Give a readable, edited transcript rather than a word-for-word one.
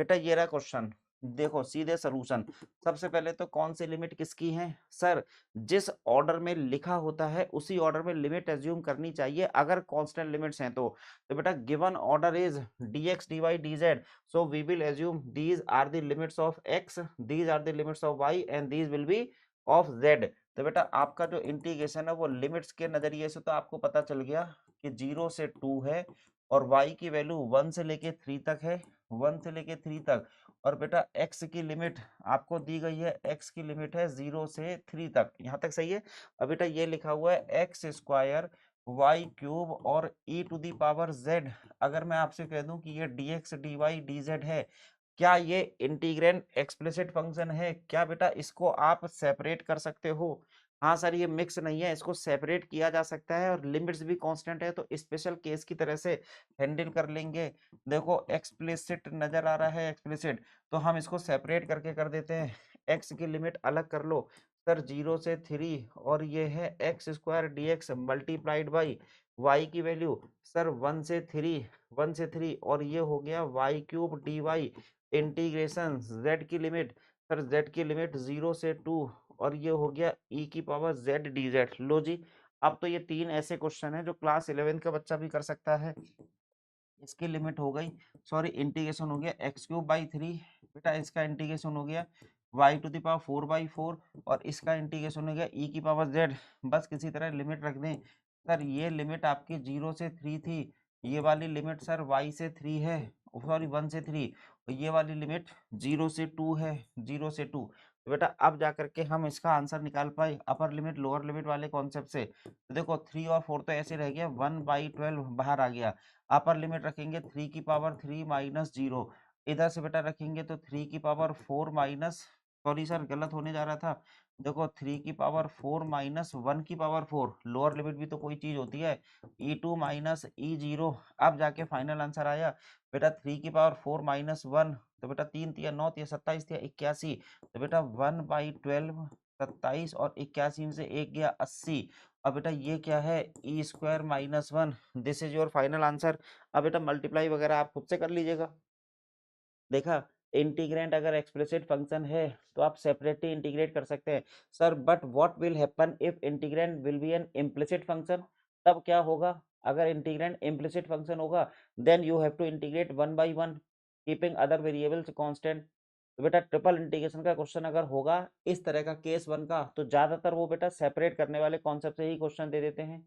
बेटा ये रहा क्वेश्चन, देखो सीधे सॉल्यूशन। सबसे पहले तो कौन सी लिमिट किसकी है सर, जिस ऑर्डर में लिखा होता है उसी ऑर्डर में लिमिट एज्यूम करनी चाहिए अगर कांस्टेंट लिमिट्स हैं तो बेटा given order is dx dy dz, so we will assume these are the limits of x, these are the limits of y and these will be of z। तो बेटा आपका जो इंटीग्रेशन है वो limits के नजरिए से तो आपको पता चल गया कि 0 से 2 है और y की वैल्यू 1 से लेके 3 तक है, 1 से लेके 3 तक। और बेटा x की लिमिट आपको दी गई है, x की लिमिट है 0 से 3 तक, यहाँ तक सही है। अब बेटा ये लिखा हुआ है एक्स स्क्वायर वाई क्यूब और e to the power z। अगर मैं आपसे कह दूं कि ये dx dy dz है, क्या ये इंटीग्रेंड एक्सप्लिसिट फंक्शन है? क्या बेटा इसको आप सेपरेट कर सकते हो? हाँ सर ये मिक्स नहीं है, इसको सेपरेट किया जा सकता है और लिमिट्स भी कांस्टेंट है तो स्पेशल केस की तरह से हैंडल कर लेंगे। देखो एक्सप्लिसिट नजर आ रहा है, एक्सप्लिसिट, तो हम इसको सेपरेट करके कर देते हैं। एक्स की लिमिट अलग कर लो सर 0 से 3 और ये है x square d x multiplied by y की वैल्यू सर 1 से 3, 1 से 3 और ये हो गया y cube d y integration z की लिमिट सर z की लिमिट 0 से 2 और ये हो गया e की पावर z dz। लो जी, अब तो ये तीन ऐसे क्वेश्चन हैं जो क्लास 11 का बच्चा भी कर सकता है। इसकी लिमिट हो गई, सॉरी इंटीग्रेशन हो गया एक्स क्यूब बाई 3, बेटा इसका इंटीग्रेशन हो गया वाई टू द पावर 4/4 और इसका इंटीग्रेशन हो गया ई की पावर जेड। बस किसी तरह लिमिट रख दें सर, ये लिमिट आपकी 0 से 3 थी, ये वाली लिमिट सर वाई से 3 है, सॉरी 1 से 3, और ये वाली लिमिट 0 से 2 है, 0 से 2। तो बेटा अब जा करके हम इसका आंसर निकाल पाए अपर लिमिट लोअर लिमिट वाले कॉन्सेप्ट से। तो देखो 3 और 4 तो ऐसे रह गया, 1/12 बाहर आ गया। अपर लिमिट रखेंगे 3 की पावर 3 माइनस 0, इधर से बेटा रखेंगे तो 3 की पावर 4 माइनस, सॉरी सर गलत होने जा रहा था, देखो 3 की पावर 4 माइनस 1 की पावर 4, लोअर लिमिट भी तो कोई चीज होती है, E2 माइनस E0। अब जाके फाइनल आंसर आया बेटा 3 की पावर 4 माइनस 1, तो बेटा 3 तिया 9 तिया 27 तिया 81, तो बेटा 1/12 27 और 81 में से एक गया 80। अब बेटा ये क्या है E square minus 1, this is your final answer. अब बेटा मल्टीप्लाई वगैरह आप खुद से कर लीजिएगा। देखा, इंटीग्रेंट अगर एक्सप्लिसिट फंक्शन है तो आप सेपरेटली इंटीग्रेट कर सकते हैं sir, but what will happen if integrant will be an implicit function? तब क्या होगा? अगर इंटीग्रेंट इम्प्लिसिट फंक्शन होगा then you have to integrate one by one keeping other variables constant. तो बेटा ट्रिपल इंटीग्रेशन का क्वेश्चन अगर होगा इस तरह का केस वन का तो ज्यादातर वो बेटा सेपरेट करने वाले कॉन्सेप्ट से ही क्वेश्चन दे देते हैं।